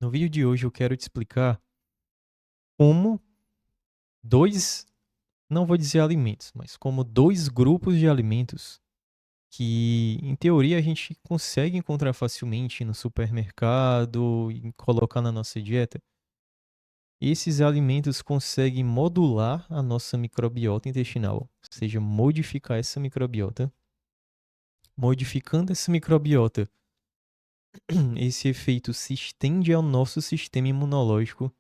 No vídeo de hoje eu quero te explicar como dois, não vou dizer alimentos, mas como dois grupos de alimentos que, em teoria, a gente consegue encontrar facilmente no supermercado e colocar na nossa dieta. Esses alimentos conseguem modular a nossa microbiota intestinal, ou seja, modificar essa microbiota. Modificando essa microbiota, esse efeito se estende ao nosso sistema imunológico.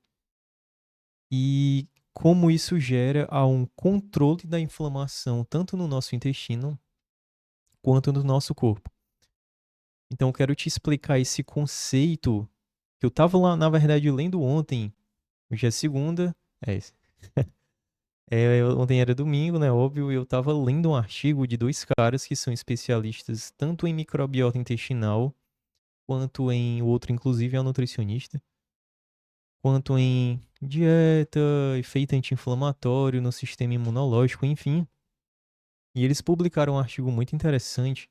E como isso gera a um controle da inflamação, tanto no nosso intestino quanto no nosso corpo. Então, eu quero te explicar esse conceito que eu estava lá, na verdade, lendo ontem. Hoje é segunda, é, ontem era domingo, né? Óbvio, e eu estava lendo um artigo de dois caras que são especialistas tanto em microbiota intestinal, quanto em outro, inclusive, é um nutricionista, quanto em dieta, efeito anti-inflamatório no sistema imunológico, enfim. E eles publicaram um artigo muito interessante.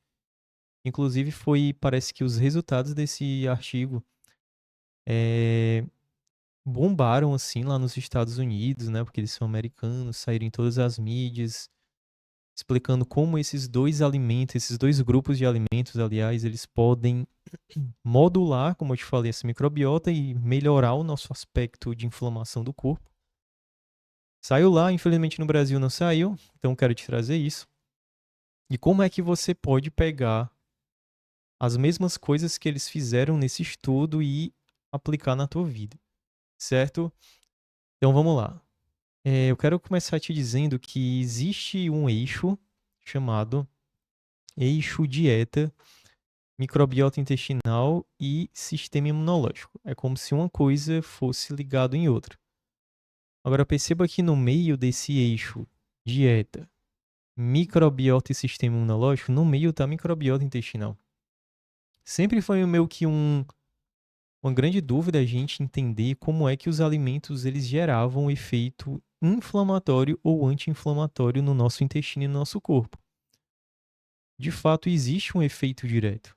Inclusive, parece que os resultados desse artigo eh, bombaram, assim, lá nos Estados Unidos, né? Porque eles são americanos, saíram em todas as mídias, explicando como esses dois alimentos, esses dois grupos de alimentos, aliás, eles podem modular, como eu te falei, essa microbiota e melhorar o nosso aspecto de inflamação do corpo. Saiu lá, infelizmente no Brasil não saiu, então quero te trazer isso. E como é que você pode pegar as mesmas coisas que eles fizeram nesse estudo e aplicar na tua vida, certo? Então vamos lá. Eu quero começar te dizendo que existe um eixo chamado eixo dieta, microbiota intestinal e sistema imunológico. É como se uma coisa fosse ligado em outra. Agora perceba que no meio desse eixo dieta, microbiota e sistema imunológico, no meio está microbiota intestinal. Sempre foi meio que uma grande dúvida a gente entender como é que os alimentos eles geravam um efeito inflamatório ou anti-inflamatório no nosso intestino e no nosso corpo. De fato, existe um efeito direto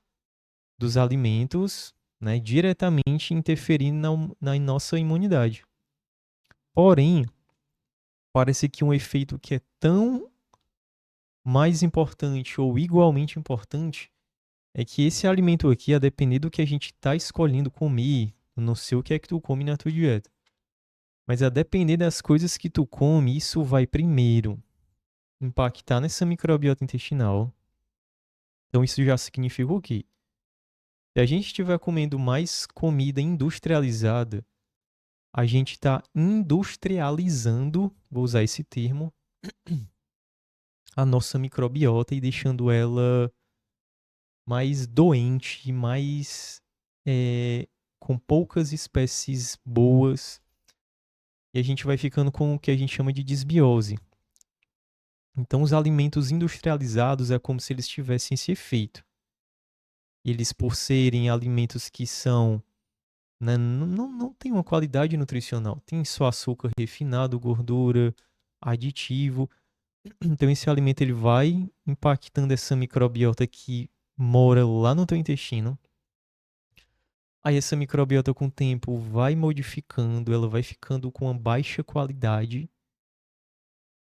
dos alimentos, né, diretamente interferindo na nossa imunidade. Porém, parece que um efeito que é tão mais importante ou igualmente importante é que esse alimento aqui, a depender do que a gente está escolhendo comer, eu não sei o que é que tu come na tua dieta. Mas a depender das coisas que tu come, isso vai primeiro impactar nessa microbiota intestinal. Então isso já significa o quê? Se a gente estiver comendo mais comida industrializada, a gente está industrializando, vou usar esse termo, a nossa microbiota e deixando ela mais doente, mais com poucas espécies boas. E a gente vai ficando com o que a gente chama de desbiose. Então, os alimentos industrializados é como se eles tivessem esse efeito. Eles, por serem alimentos que são, né, não tem uma qualidade nutricional. Tem só açúcar refinado, gordura, aditivo. Então, esse alimento ele vai impactando essa microbiota que mora lá no teu intestino. Aí essa microbiota com o tempo vai modificando, ela vai ficando com uma baixa qualidade.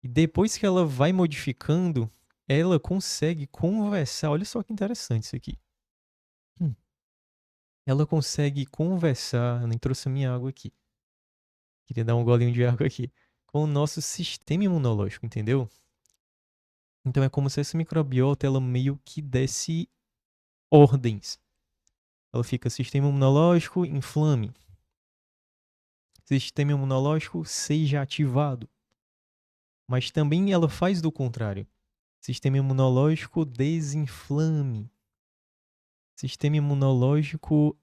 E depois que ela vai modificando, ela consegue conversar. Olha só que interessante isso aqui. Ela consegue conversar. Eu nem trouxe a minha água aqui. Queria dar um golinho de água aqui. Com o nosso sistema imunológico, entendeu? Então é como se essa microbiota ela meio que desse ordens. Ela fica sistema imunológico, inflame. Sistema imunológico seja ativado. Mas também ela faz do contrário. Sistema imunológico desinflame. Sistema imunológico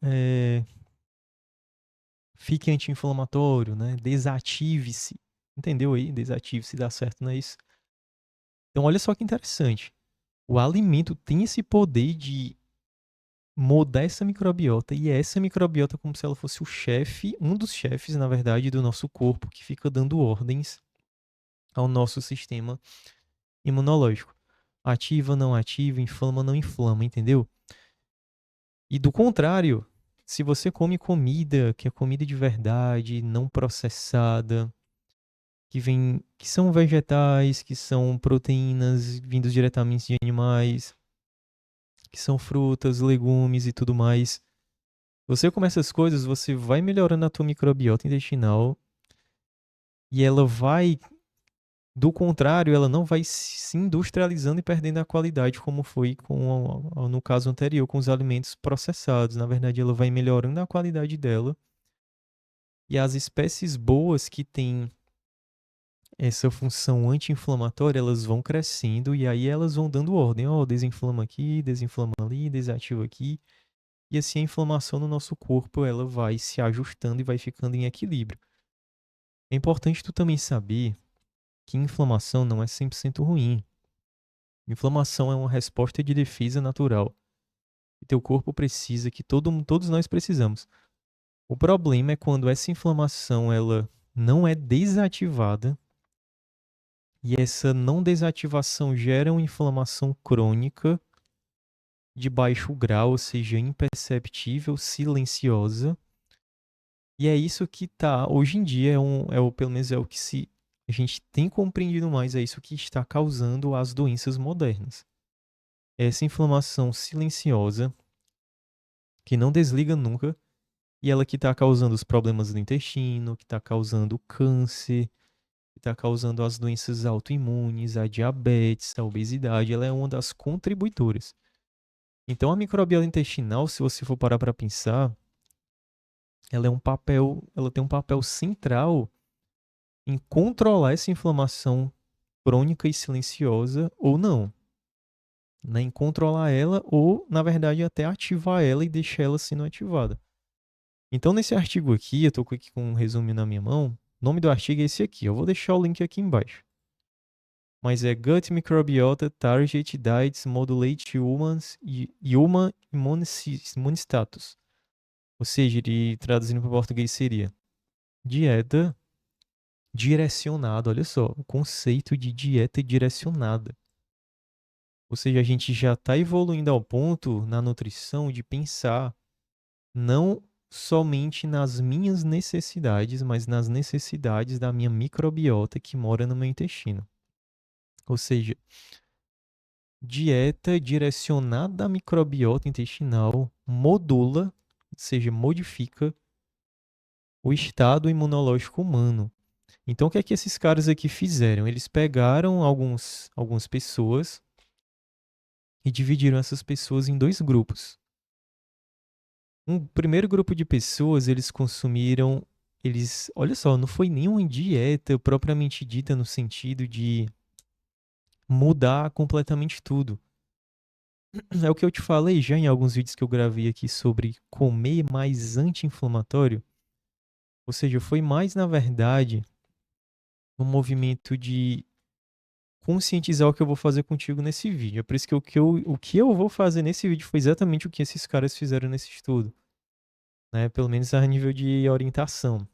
fique anti-inflamatório, né? Desative-se. Entendeu aí? Desative-se, dá certo, não é isso? Então, olha só que interessante. O alimento tem esse poder de mudar essa microbiota, e essa microbiota é como se ela fosse o chefe, um dos chefes, na verdade, do nosso corpo, que fica dando ordens ao nosso sistema imunológico. Ativa, não ativa, inflama, não inflama, entendeu? E do contrário, se você come comida, que é comida de verdade, não processada, que são vegetais, que são proteínas vindas diretamente de animais, que são frutas, legumes e tudo mais. Você come essas coisas, você vai melhorando a tua microbiota intestinal e ela vai, do contrário, ela não vai se industrializando e perdendo a qualidade como foi no caso anterior com os alimentos processados. Na verdade, ela vai melhorando a qualidade dela e as espécies boas que têm essa função anti-inflamatória, elas vão crescendo e aí elas vão dando ordem. Ó, desinflama aqui, desinflama ali, desativa aqui. E assim a inflamação no nosso corpo, ela vai se ajustando e vai ficando em equilíbrio. É importante tu também saber que inflamação não é 100% ruim. Inflamação é uma resposta de defesa natural. E teu corpo precisa, que todos nós precisamos. O problema é quando essa inflamação ela não é desativada e essa não desativação gera uma inflamação crônica de baixo grau, ou seja, imperceptível, silenciosa. E é isso que tá, hoje em dia, pelo menos é o que a gente tem compreendido mais, é isso que está causando as doenças modernas. Essa inflamação silenciosa, que não desliga nunca, e ela que está causando os problemas do intestino, que está causando o câncer, que está causando as doenças autoimunes, a diabetes, a obesidade, ela é uma das contributoras. Então a microbiota intestinal, se você for parar para pensar, ela tem um papel central em controlar essa inflamação crônica e silenciosa ou não, né? Em controlar ela ou, na verdade, até ativar ela e deixar ela sendo ativada. Então, nesse artigo aqui, eu tô aqui com um resumo na minha mão. O nome do artigo é esse aqui. Eu vou deixar o link aqui embaixo. Mas é Gut Microbiota Target Diets Modulate Human Immune Status. Ou seja, ele traduzindo para o português seria dieta direcionada. Olha só, o conceito de dieta direcionada. Ou seja, a gente já está evoluindo ao ponto na nutrição de pensar não somente nas minhas necessidades, mas nas necessidades da minha microbiota que mora no meu intestino. Ou seja, dieta direcionada à microbiota intestinal modula, ou seja, modifica o estado imunológico humano. Então, o que é que esses caras aqui fizeram? Eles pegaram algumas pessoas e dividiram essas pessoas em dois grupos. Um primeiro grupo de pessoas, olha só, não foi nenhuma dieta propriamente dita no sentido de mudar completamente tudo. É o que eu te falei já em alguns vídeos que eu gravei aqui sobre comer mais anti-inflamatório. Ou seja, foi mais, na verdade, um movimento de conscientizar o que eu vou fazer contigo nesse vídeo. É por isso que o que eu vou fazer nesse vídeo foi exatamente o que esses caras fizeram nesse estudo, né? Pelo menos a nível de orientação.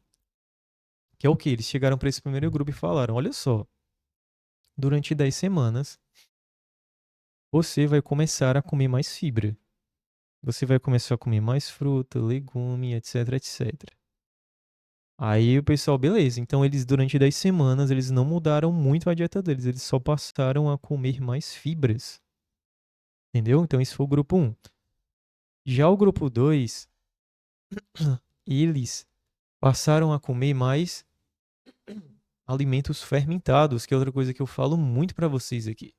Que é o que? Eles chegaram para esse primeiro grupo e falaram: olha só, durante 10 semanas, você vai começar a comer mais fibra. Você vai começar a comer mais fruta, legume, etc, etc. Aí o pessoal, beleza. Então eles, durante 10 semanas, eles não mudaram muito a dieta deles. Eles só passaram a comer mais fibras. Entendeu? Então esse foi o grupo 1. Já o grupo 2, eles passaram a comer mais alimentos fermentados, que é outra coisa que eu falo muito para vocês aqui.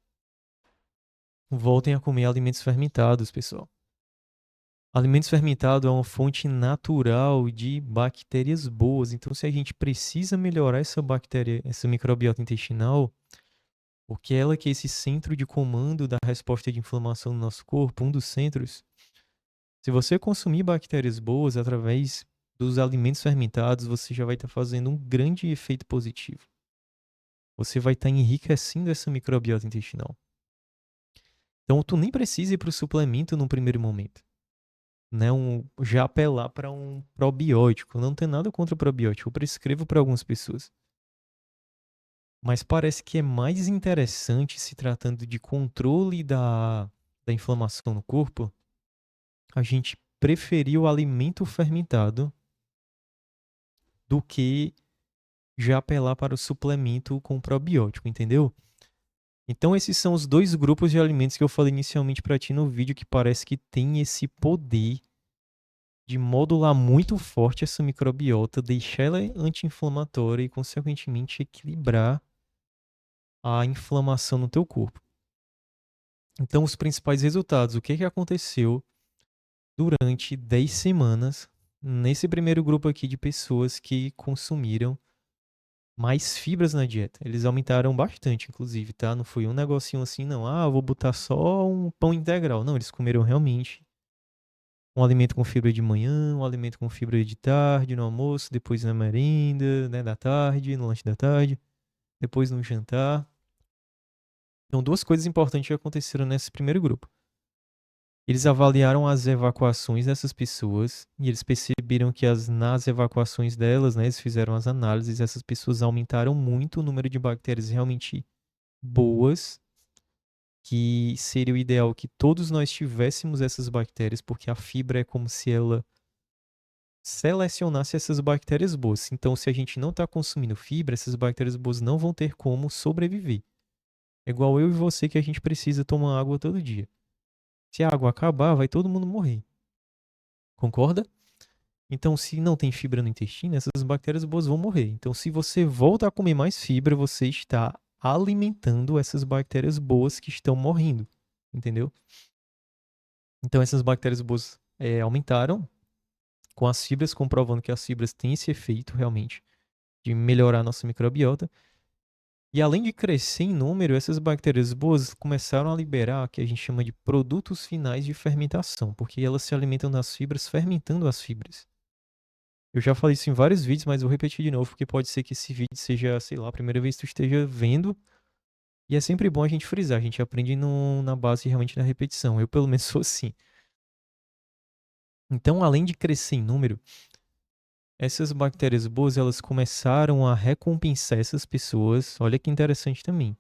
Voltem a comer alimentos fermentados, pessoal. Alimentos fermentados é uma fonte natural de bactérias boas. Então, se a gente precisa melhorar essa bactéria, essa microbiota intestinal, porque ela que é esse centro de comando da resposta de inflamação no nosso corpo, um dos centros. Se você consumir bactérias boas através dos alimentos fermentados, você já vai estar fazendo um grande efeito positivo. Você vai estar enriquecendo essa microbiota intestinal. Então, tu nem precisa ir para o suplemento num primeiro momento. Né, já apelar para um probiótico. Não tem nada contra o probiótico, eu prescrevo para algumas pessoas. Mas parece que é mais interessante, se tratando de controle da inflamação no corpo, a gente preferir o alimento fermentado do que já apelar para o suplemento com probiótico, entendeu? Então esses são os dois grupos de alimentos que eu falei inicialmente para ti no vídeo que parece que tem esse poder de modular muito forte essa microbiota, deixar ela anti-inflamatória e consequentemente equilibrar a inflamação no teu corpo. Então os principais resultados, o que aconteceu durante 10 semanas nesse primeiro grupo aqui de pessoas que consumiram mais fibras na dieta. Eles aumentaram bastante, inclusive, tá? Não foi um negocinho assim, não. Ah, eu vou botar só um pão integral. Não, eles comeram realmente um alimento com fibra de manhã, um alimento com fibra de tarde, no almoço, depois na merenda, né, da tarde, no lanche da tarde, depois no jantar. Então, duas coisas importantes que aconteceram nesse primeiro grupo. Eles avaliaram as evacuações dessas pessoas e eles perceberam que nas evacuações delas, né, eles fizeram as análises, essas pessoas aumentaram muito o número de bactérias realmente boas, que seria o ideal que todos nós tivéssemos essas bactérias, porque a fibra é como se ela selecionasse essas bactérias boas. Então, se a gente não está consumindo fibra, essas bactérias boas não vão ter como sobreviver. É igual eu e você que a gente precisa tomar água todo dia. Se a água acabar, vai todo mundo morrer. Concorda? Então, se não tem fibra no intestino, essas bactérias boas vão morrer. Então, se você volta a comer mais fibra, você está alimentando essas bactérias boas que estão morrendo. Entendeu? Então, essas bactérias boas aumentaram com as fibras, comprovando que as fibras têm esse efeito realmente de melhorar a nossa microbiota. E além de crescer em número, essas bactérias boas começaram a liberar o que a gente chama de produtos finais de fermentação, porque elas se alimentam das fibras fermentando as fibras. Eu já falei isso em vários vídeos, mas vou repetir de novo, porque pode ser que esse vídeo seja, sei lá, a primeira vez que tu esteja vendo. E é sempre bom a gente frisar, a gente aprende na base realmente da repetição. Eu, pelo menos, sou assim. Então, além de crescer em número, essas bactérias boas, elas começaram a recompensar essas pessoas. Olha que interessante também.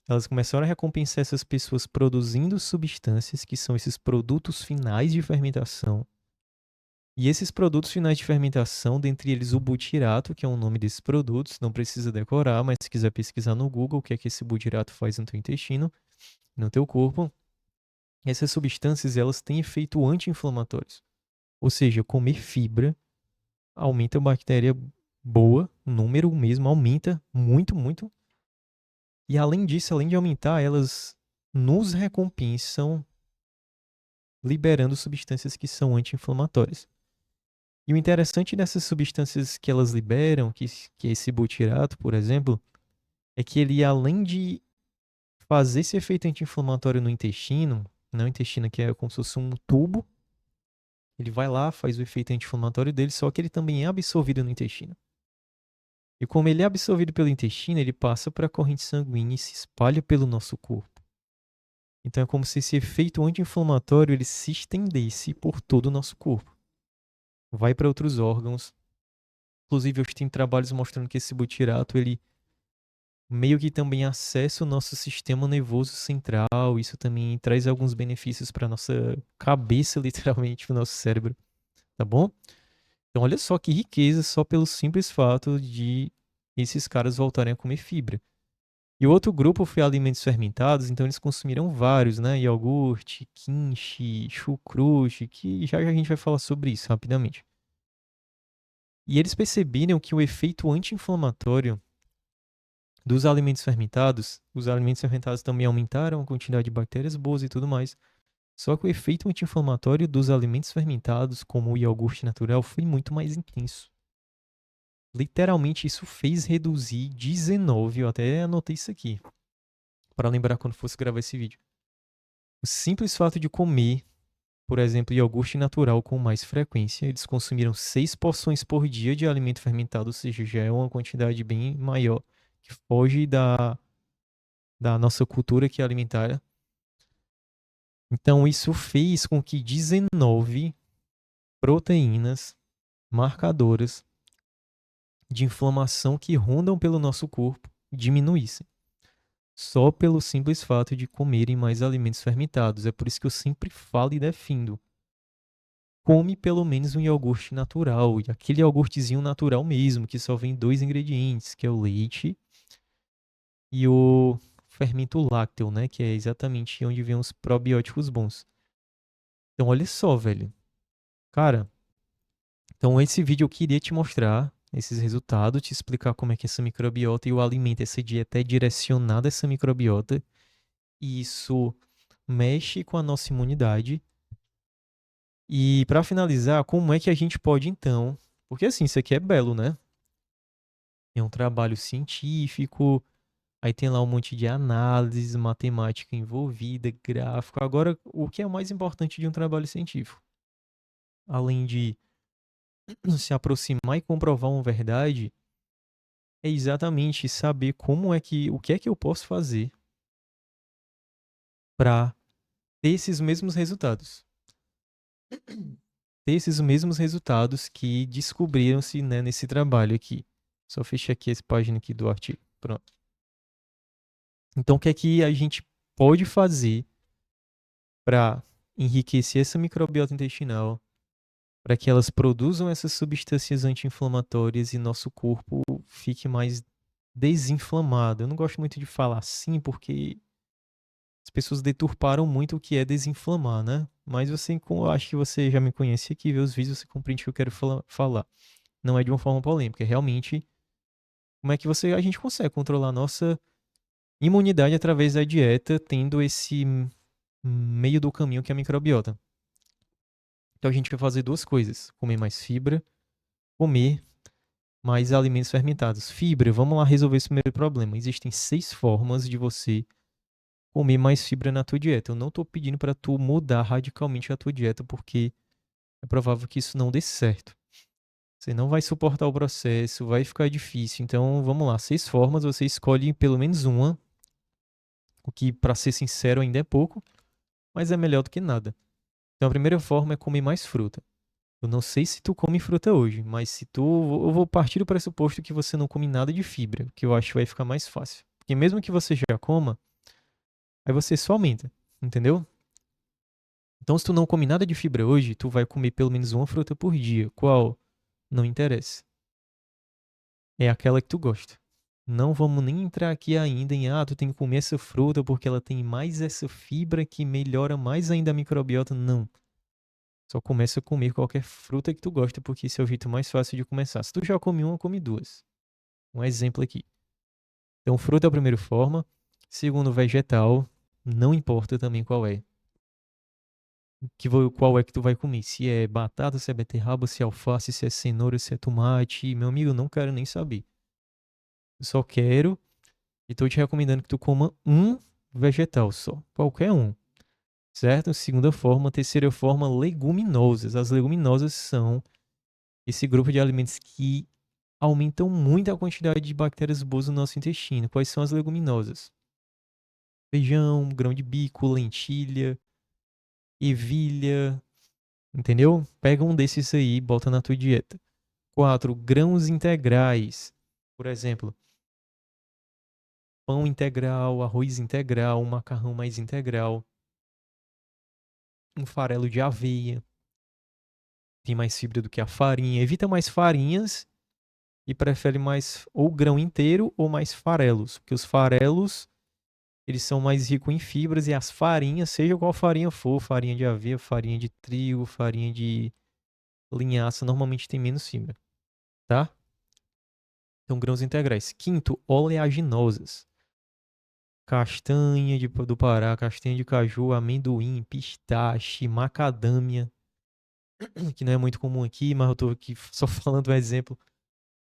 Elas começaram a recompensar essas pessoas produzindo substâncias, que são esses produtos finais de fermentação. E esses produtos finais de fermentação, dentre eles o butirato, que é o nome desses produtos, não precisa decorar, mas se quiser pesquisar no Google o que é que esse butirato faz no teu intestino, no teu corpo, essas substâncias elas têm efeito anti-inflamatórios. Ou seja, comer fibra aumenta a bactéria boa, o número mesmo aumenta muito, muito. E além disso, além de aumentar, elas nos recompensam liberando substâncias que são anti-inflamatórias. E o interessante dessas substâncias que elas liberam, que é esse butirato, por exemplo, é que ele, além de fazer esse efeito anti-inflamatório no intestino, não o intestino que é como se fosse um tubo, ele vai lá, faz o efeito anti-inflamatório dele, só que ele também é absorvido no intestino. E como ele é absorvido pelo intestino, ele passa para a corrente sanguínea e se espalha pelo nosso corpo. Então é como se esse efeito anti-inflamatório ele se estendesse por todo o nosso corpo. Vai para outros órgãos. Inclusive, eu tenho trabalhos mostrando que esse butirato, ele meio que também acessa o nosso sistema nervoso central. Isso também traz alguns benefícios para nossa cabeça, literalmente, para o nosso cérebro. Tá bom? Então, olha só que riqueza só pelo simples fato de esses caras voltarem a comer fibra. E o outro grupo foi alimentos fermentados, então eles consumiram vários, né? Iogurte, kimchi, chucrute, que já a gente vai falar sobre isso rapidamente. E eles perceberam que o efeito anti-inflamatório dos alimentos fermentados, os alimentos fermentados também aumentaram a quantidade de bactérias boas e tudo mais. Só que o efeito anti-inflamatório dos alimentos fermentados, como o iogurte natural, foi muito mais intenso. Literalmente, isso fez reduzir 19, eu até anotei isso aqui, para lembrar quando fosse gravar esse vídeo. O simples fato de comer, por exemplo, iogurte natural com mais frequência, eles consumiram 6 porções por dia de alimento fermentado, ou seja, já é uma quantidade bem maior, que foge da nossa cultura que é alimentar. Então, isso fez com que 19 proteínas marcadoras de inflamação que rondam pelo nosso corpo diminuíssem. Só pelo simples fato de comerem mais alimentos fermentados. É por isso que eu sempre falo e defendo. come pelo menos um iogurte natural. E aquele iogurtezinho natural mesmo, que só vem 2 ingredientes, que é o leite e o fermento lácteo, né? Que é exatamente onde vem os probióticos bons. Então, olha só, velho. Cara, então esse vídeo eu queria te mostrar esses resultados, te explicar como é que essa microbiota e o alimento, essa dieta é direcionada a essa microbiota. E isso mexe com a nossa imunidade. E para finalizar, como é que a gente pode então, porque assim, isso aqui é belo, né? É um trabalho científico, aí tem lá um monte de análise, matemática envolvida, gráfico. Agora, o que é o mais importante de um trabalho científico? Além de se aproximar e comprovar uma verdade, é exatamente saber o que é que eu posso fazer para ter esses mesmos resultados. Ter esses mesmos resultados que descobriram-se, né, nesse trabalho aqui. Só fechei aqui essa página aqui do artigo. Pronto. Então, o que é que a gente pode fazer para enriquecer essa microbiota intestinal, para que elas produzam essas substâncias anti-inflamatórias e nosso corpo fique mais desinflamado? Eu não gosto muito de falar assim, porque as pessoas deturparam muito o que é desinflamar, né? Mas você, eu acho que você já me conhece aqui, vê os vídeos, você compreende o que eu quero falar. Não é de uma forma polêmica, é realmente como é que a gente consegue controlar a nossa imunidade através da dieta, tendo esse meio do caminho que é a microbiota. Então a gente vai fazer duas coisas: comer mais fibra, comer mais alimentos fermentados. Fibra, vamos lá resolver esse primeiro problema. Existem 6 formas de você comer mais fibra na tua dieta. Eu não estou pedindo para tu mudar radicalmente a tua dieta, porque é provável que isso não dê certo. Você não vai suportar o processo, vai ficar difícil. Então, vamos lá, 6 formas, você escolhe pelo menos uma, o que, para ser sincero, ainda é pouco, mas é melhor do que nada. Então, a primeira forma é comer mais fruta. Eu não sei se tu come fruta hoje, mas se tu, eu vou partir do pressuposto que você não come nada de fibra, que eu acho que vai ficar mais fácil. Porque mesmo que você já coma, aí você só aumenta, entendeu? Então, se tu não come nada de fibra hoje, tu vai comer pelo menos uma fruta por dia. Qual? Não interessa. É aquela que tu gosta. Não vamos nem entrar aqui ainda em, tu tem que comer essa fruta porque ela tem mais essa fibra que melhora mais ainda a microbiota. Não. Só começa a comer qualquer fruta que tu gosta, porque esse é o jeito mais fácil de começar. Se tu já come uma, come duas. Um exemplo aqui. Então, fruta é a primeira forma. Segundo, vegetal. Não importa também qual é. Qual é que tu vai comer? Se é batata, se é beterraba, se é alface, se é cenoura, se é tomate. Meu amigo, eu não quero nem saber. Eu só quero e tô te recomendando que tu coma um vegetal só. Qualquer um. Certo? Segunda forma. Terceira forma, leguminosas. As leguminosas são esse grupo de alimentos que aumentam muito a quantidade de bactérias boas no nosso intestino. Quais são as leguminosas? Feijão, grão de bico, lentilha, ervilha, entendeu? Pega um desses aí e bota na tua dieta. 4, grãos integrais. Por exemplo, pão integral, arroz integral, um macarrão mais integral, um farelo de aveia. Tem mais fibra do que a farinha. Evita mais farinhas e prefere mais ou grão inteiro ou mais farelos, porque os farelos eles são mais ricos em fibras e as farinhas, seja qual farinha for, farinha de aveia, farinha de trigo, farinha de linhaça, normalmente tem menos fibra, tá? Então, grãos integrais. Quinto, oleaginosas. Castanha do Pará, castanha de caju, amendoim, pistache, macadâmia, que não é muito comum aqui, mas eu tô aqui só falando um exemplo.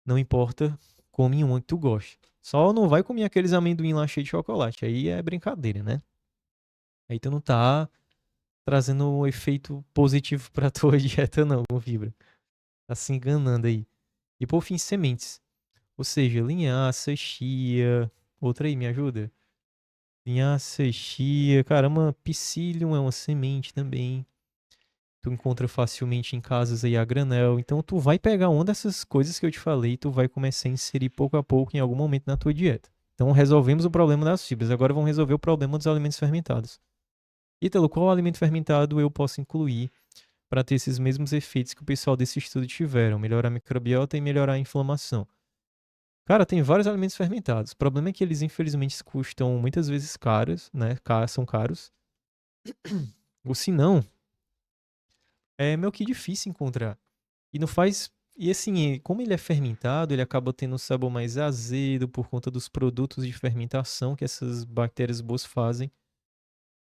Não importa, come uma que tu gosta. Só não vai comer aqueles amendoim lá cheios de chocolate. Aí é brincadeira, né? Aí tu não tá trazendo um efeito positivo pra tua dieta, não, com fibra. Tá se enganando aí. E por fim, sementes. Ou seja, linhaça, chia. Outra aí, me ajuda? Linhaça, chia. Caramba, psyllium é uma semente também. Tu encontra facilmente em casas aí a granel. Então tu vai pegar uma dessas coisas que eu te falei e tu vai começar a inserir pouco a pouco em algum momento na tua dieta. Então resolvemos o problema das fibras. Agora vamos resolver o problema dos alimentos fermentados. Ítalo, qual alimento fermentado eu posso incluir para ter esses mesmos efeitos que o pessoal desse estudo tiveram, melhorar a microbiota e melhorar a inflamação. Cara, tem vários alimentos fermentados. O problema é que eles, infelizmente, custam muitas vezes caros, né? São caros. Ou se não, é meio que difícil encontrar. E não faz. E assim, como ele é fermentado, ele acaba tendo um sabor mais azedo por conta dos produtos de fermentação que essas bactérias boas fazem.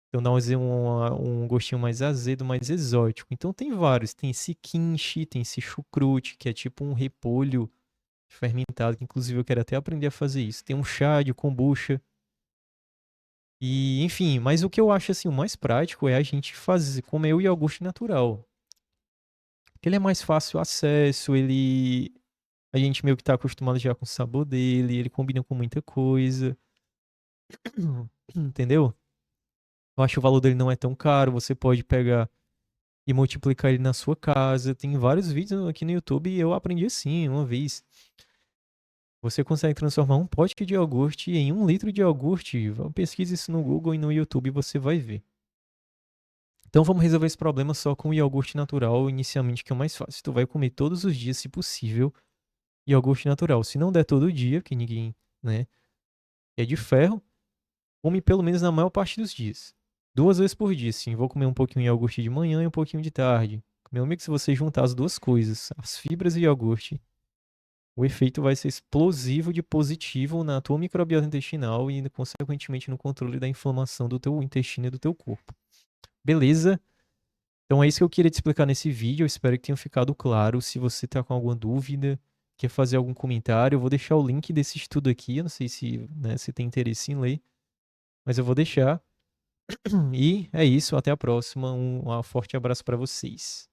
Então dá um gostinho mais azedo, mais exótico. Então tem vários. Tem esse kimchi, tem esse chucrute, que é tipo um repolho fermentado, que inclusive eu quero até aprender a fazer isso. Tem um chá de kombucha. E, enfim, mas o que eu acho assim, o mais prático é a gente fazer, comer o iogurte natural. Porque ele é mais fácil acesso, ele. A gente meio que tá acostumado já com o sabor dele, ele combina com muita coisa. Entendeu? Eu acho que o valor dele não é tão caro, você pode pegar e multiplicar ele na sua casa. Tem vários vídeos aqui no YouTube e eu aprendi assim, uma vez. Você consegue transformar um pote de iogurte em 1 litro de iogurte. Pesquise isso no Google e no YouTube e você vai ver. Então vamos resolver esse problema só com o iogurte natural, inicialmente, que é o mais fácil. Tu vai comer todos os dias, se possível, iogurte natural. Se não der todo dia, que ninguém, né, é de ferro, come pelo menos na maior parte dos dias. 2 vezes por dia, sim. Vou comer um pouquinho de iogurte de manhã e um pouquinho de tarde. Meu amigo, se você juntar as duas coisas, as fibras e o iogurte, o efeito vai ser explosivo de positivo na tua microbiota intestinal e, consequentemente, no controle da inflamação do teu intestino e do teu corpo. Beleza? Então é isso que eu queria te explicar nesse vídeo. Eu espero que tenha ficado claro. Se você está com alguma dúvida, quer fazer algum comentário, eu vou deixar o link desse estudo aqui. Eu não sei se, né, você tem interesse em ler, mas eu vou deixar. E é isso. Até a próxima. Um forte abraço para vocês.